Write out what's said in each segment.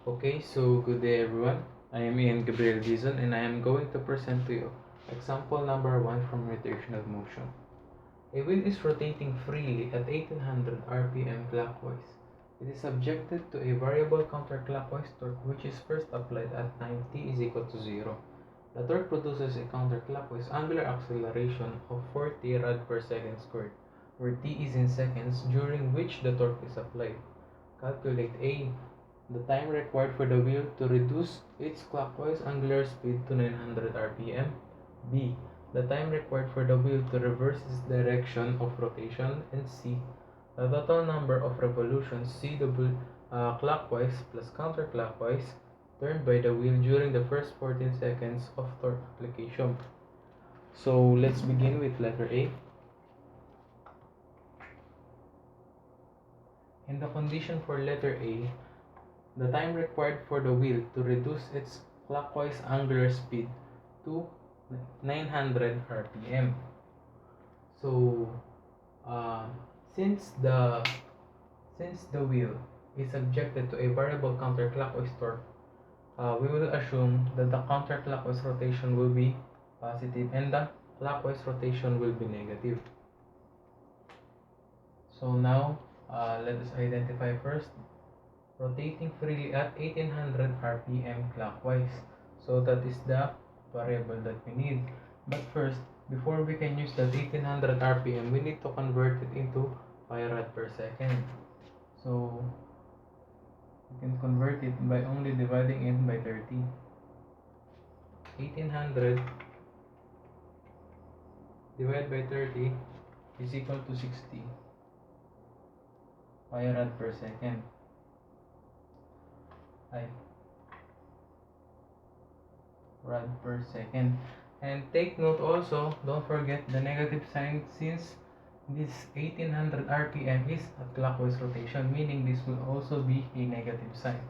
Okay, so good day everyone. I am Ian Gabriel Dizon and I am going to present to you example number 1 from rotational motion. A wheel is rotating freely at 1800 rpm clockwise. It is subjected to a variable counterclockwise torque which is first applied at time t is equal to 0. The torque produces a counterclockwise angular acceleration of 40 rad per second squared, where t is in seconds during which the torque is applied. Calculate A. The time required for the wheel to reduce its clockwise angular speed to 900 rpm. B. The time required for the wheel to reverse its direction of rotation. And C. The total number of revolutions clockwise plus counterclockwise turned by the wheel during the first 14 seconds of torque application. So let's begin with letter A. In the condition for letter A, the time required for the wheel to reduce its clockwise angular speed to 900 rpm. So, uh, since the since the wheel is subjected to a variable counterclockwise torque, we will assume that the counterclockwise rotation will be positive and the clockwise rotation will be negative. So now, let us identify first rotating freely at 1800 rpm clockwise. So that is the variable that we need. But first, before we can use that 1800 rpm, we need to convert it into pi rad per second. So we can convert it by only dividing it by 30. 1800 divided by 30 is equal to 60 pi rad per second. Rad per second. And take note also, don't forget the negative sign since this 1800 rpm is a clockwise rotation, meaning this will also be a negative sign.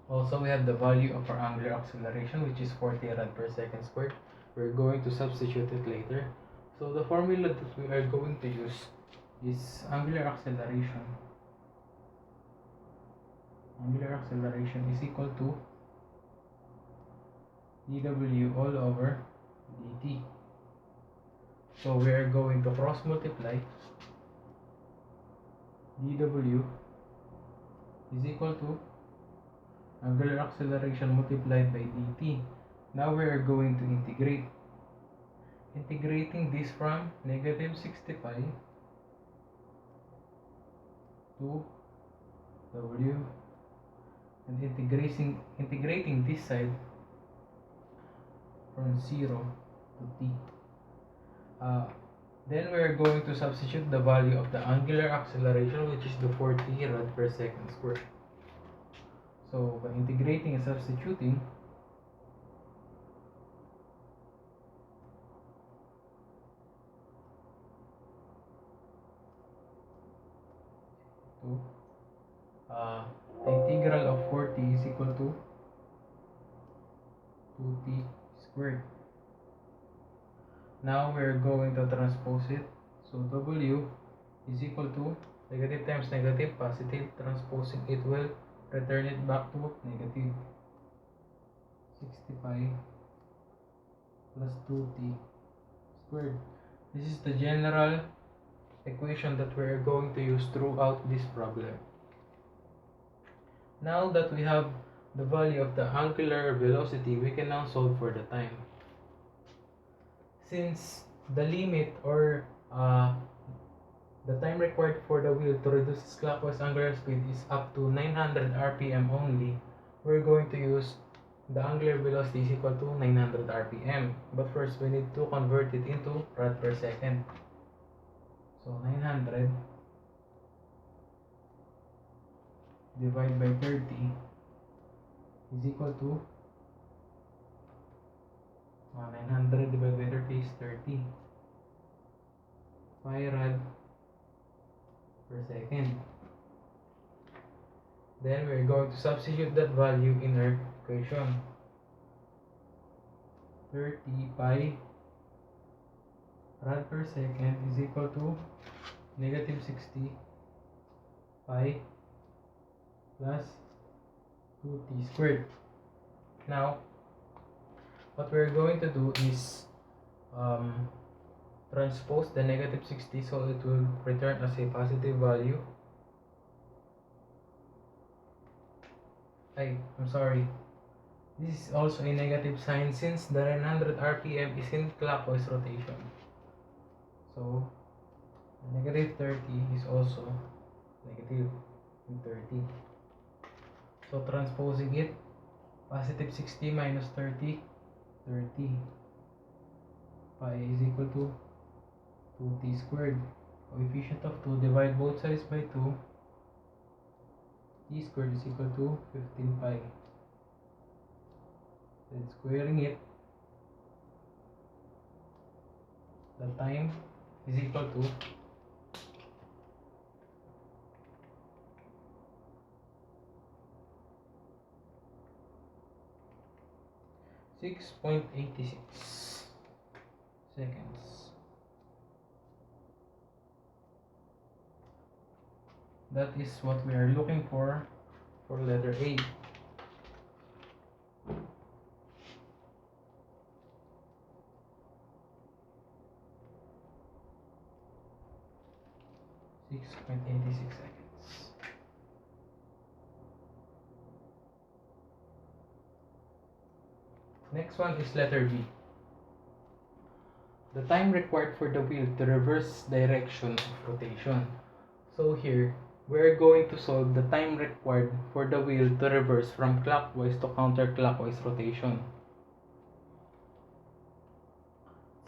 Also, we have the value of our angular acceleration, which is 40 rad per second squared. We're going to substitute it later. So the formula that we are going to use is angular acceleration. Angular acceleration is equal to dw all over dt. So we are going to cross multiply. dw is equal to angular acceleration multiplied by dt. Now we are going to integrate. Integrating this from negative 65 to w, and integrating this side from 0 to t. Then we are going to substitute the value of the angular acceleration, which is the 40 rad per second squared. So by integrating and substituting, the integral of 40 is equal to 2t squared. Now we're going to transpose it. So w is equal to negative times negative, positive. Transposing it will return it back to negative. 65 plus 2t squared. This is the general equation that we are going to use throughout this problem. Now that we have the value of the angular velocity, we can now solve for the time. Since the limit or the time required for the wheel to reduce its clockwise angular speed is up to 900 rpm only, we're going to use the angular velocity is equal to 900 rpm. But first, we need to convert it into rad per second. So 900 divided by 30 is equal to 900 divided by 30 is 30 pi rad per second. Then we're going to substitute that value in our equation. 30 pi rad per second is equal to negative 60 pi plus 2t squared. Now, what we're going to do is transpose the negative 60 so it will return as a positive value. I'm sorry. This is also a negative sign since the 900 RPM is in clockwise rotation. So, negative 30 is also negative in 30. So, transposing it, positive 60 minus 30, 30. Pi is equal to 2t squared. Coefficient of 2, divide both sides by 2. T squared is equal to 15 pi. Then squaring it, the time is equal to 6.86 seconds. That is what we are looking for letter A. seconds. Next one is letter B. The time required for the wheel to reverse direction of rotation. So here, we're going to solve the time required for the wheel to reverse from clockwise to counterclockwise rotation.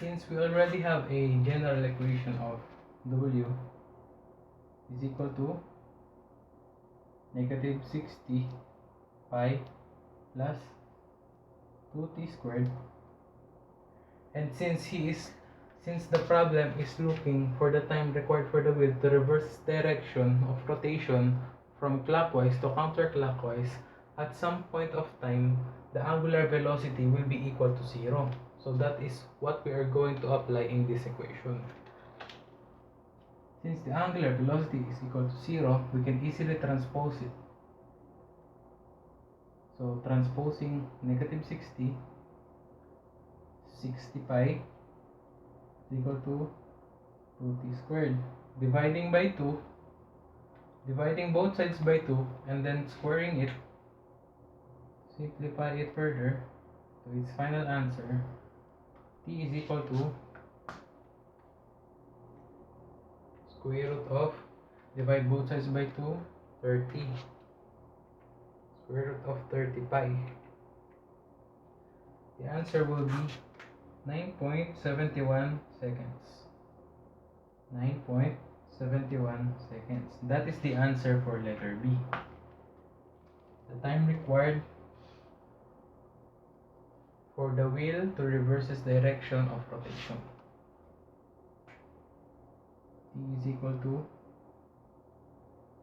Since we already have a general equation of W is equal to negative 60 pi plus 2t squared, and since the problem is looking for the time required for the wheel to reverse direction of rotation from clockwise to counterclockwise, at some point of time the angular velocity will be equal to 0. So that is what we are going to apply in this equation. Since the angular velocity is equal to 0, we can easily transpose it. So transposing negative 60 pi is equal to 2t squared. Dividing by 2, dividing both sides by 2, and then squaring it, simplify it further to its final answer. T is equal to square root of, divide both sides by 2, 30. Square root of 30 pi. The answer will be 9.71 seconds. 9.71 seconds. That is the answer for letter B. The time required for the wheel to reverse its direction of rotation. T is equal to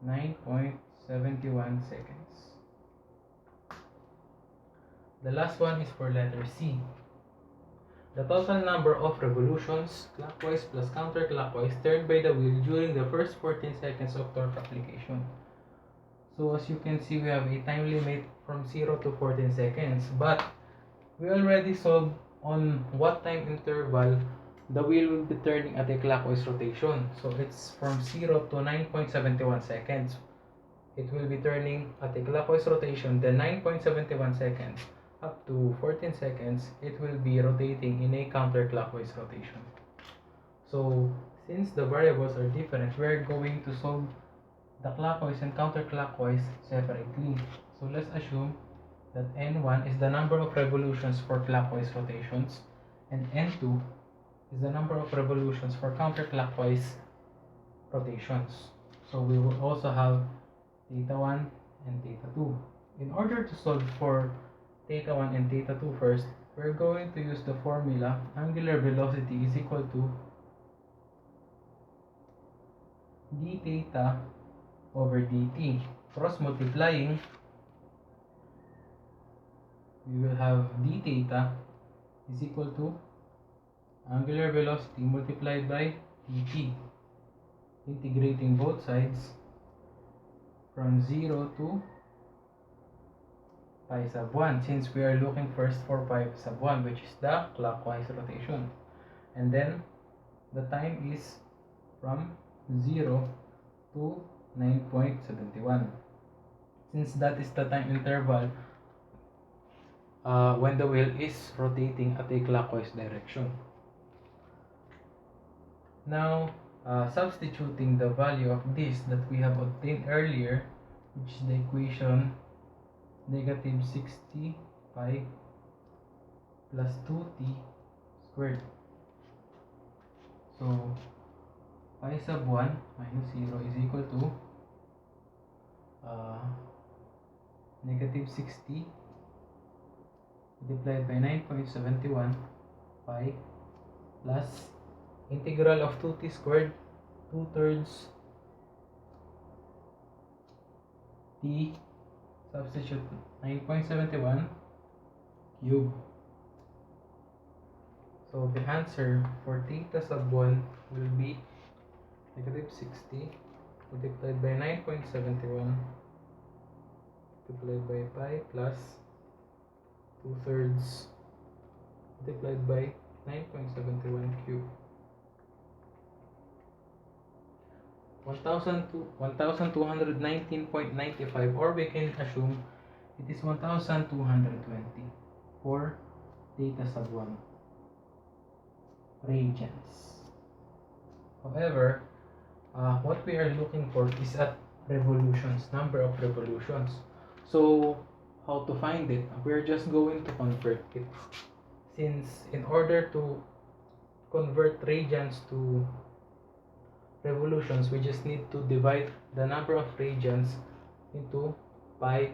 9.71 seconds. The last one is for letter C. The total number of revolutions, clockwise plus counterclockwise, turned by the wheel during the first 14 seconds of torque application. So as you can see, we have a time limit from 0 to 14 seconds, but we already solved on what time interval the wheel will be turning at a clockwise rotation. So it's from 0 to 9.71 seconds. It will be turning at a clockwise rotation, then 9.71 seconds up to 14 seconds, it will be rotating in a counterclockwise rotation. So since the variables are different, we're going to solve the clockwise and counterclockwise separately. So let's assume that N1 is the number of revolutions for clockwise rotations, and N2 is the number of revolutions for counterclockwise rotations. So we will also have theta 1 and theta 2. In order to solve for theta 1 and theta 2 first, we're going to use the formula angular velocity is equal to d theta over dt. Cross multiplying, we will have d theta is equal to angular velocity multiplied by dt. Integrating both sides from 0 to pi sub 1, since we are looking first for pi sub 1, which is the clockwise rotation. And then the time is from 0 to 9.71. Since that is the time interval when the wheel is rotating at a clockwise direction. Now, substituting the value of this that we have obtained earlier, which is the equation negative 60 pi plus 2t squared. So, pi sub 1 minus 0 is equal to negative 60 multiplied by 9.71 pi plus integral of 2t squared 2/3 t, substitute 9.71 cube. So the answer for theta sub 1 will be negative 60 multiplied by 9.71 multiplied by pi plus 2/3 multiplied by 9.71 cube. 1219.95, or we can assume it is 1220 for theta sub 1 radians. However, what we are looking for is at revolutions, number of revolutions. So how to find it? We're just going to convert it, since in order to convert radians to revolutions, we just need to divide the number of radians into pi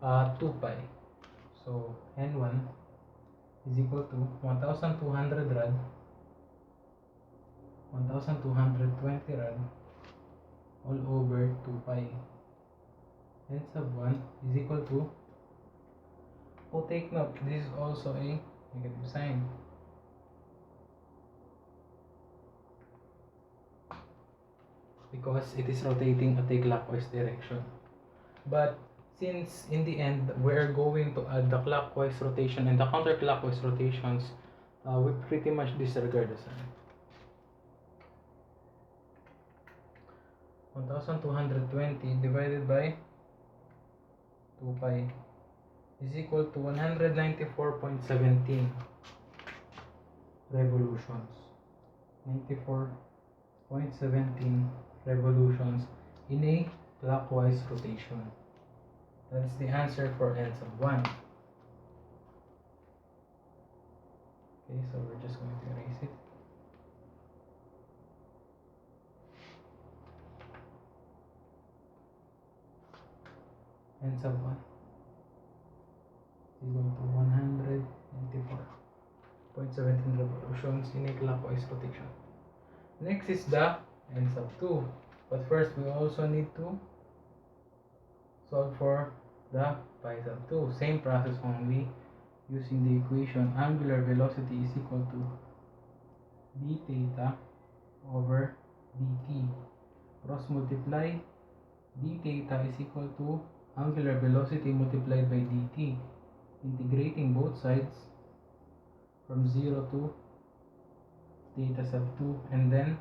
2 pi. So n1 is equal to 1200 rad 1220 rad all over 2 pi. N sub 1 is equal to, take note, this is also a negative sign, because it is rotating at a clockwise direction. But since in the end we're going to add the clockwise rotation and the counterclockwise rotations, we pretty much disregard the sign. 1220 divided by 2 pi is equal to 194.17 revolutions. 94.17 revolutions in a clockwise rotation. That's the answer for n sub 1. Okay, so we're just going to erase it. N sub 1 is equal to 194.17 revolutions in a clockwise rotation. Next is the n sub 2. But first, we also need to solve for the pi sub 2. Same process, only using the equation angular velocity is equal to d theta over dt. Cross multiply, d theta is equal to angular velocity multiplied by dt. Integrating both sides from 0 to theta sub 2, and then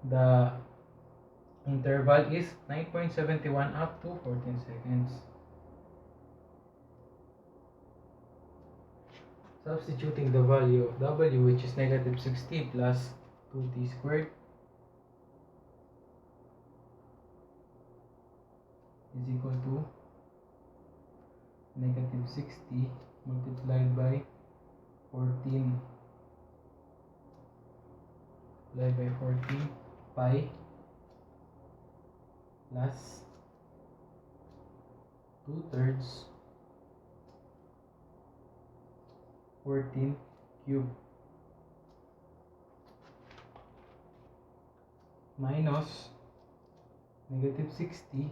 the interval is 9.71 up to 14 seconds. Substituting the value of w, which is negative 60 plus 2t squared, is equal to negative 60 multiplied by 14 pi plus 2/3 14 cube minus negative 60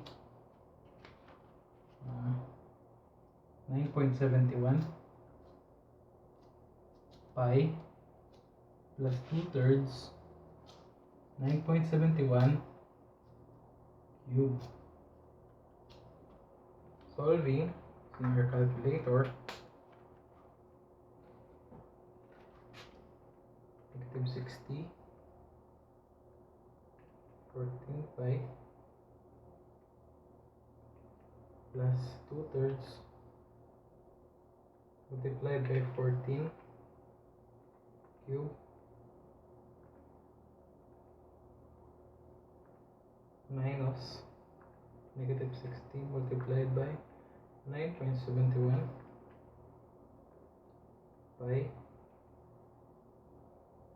9.71 pi plus 2/3 9.71 cube. Solving, in our calculator. Negative 60, 14 pi plus 2/3 multiplied by 14 cube minus negative 16 multiplied by 9.71 pi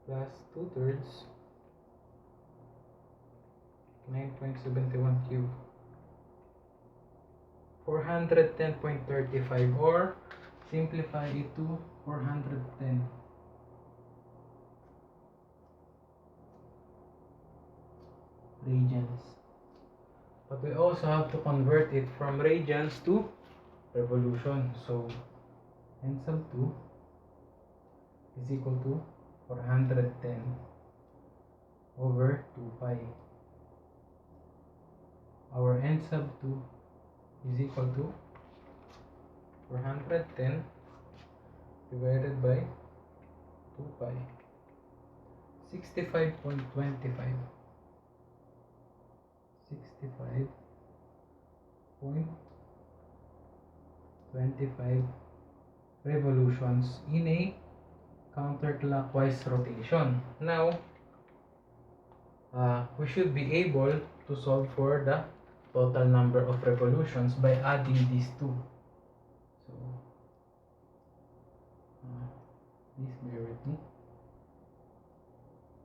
plus 2/3 9.71 cube 410.35, or simplify it to 410 radians. But we also have to convert it from radians to revolution. So n sub 2 is equal to 410 over 2 pi. Our n sub 2 is equal to 410 divided by 2 pi, 65.25 revolutions in a counterclockwise rotation. Now, we should be able to solve for the total number of revolutions by adding these two. So, please bear with me.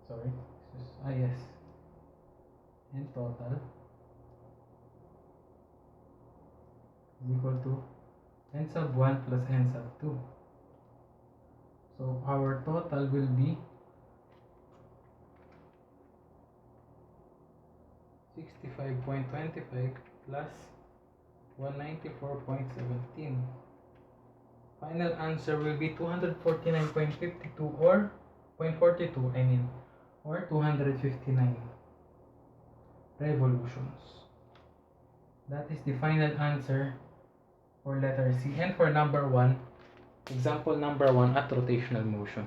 Sorry. Yes. And total is equal to n sub 1 plus n sub 2. So our total will be 65.25 plus 194.17. Final answer will be 249.52 or 0.42, I mean, or 259 revolutions. That is the final answer for letter C. And for number 1, example number 1 at rotational motion.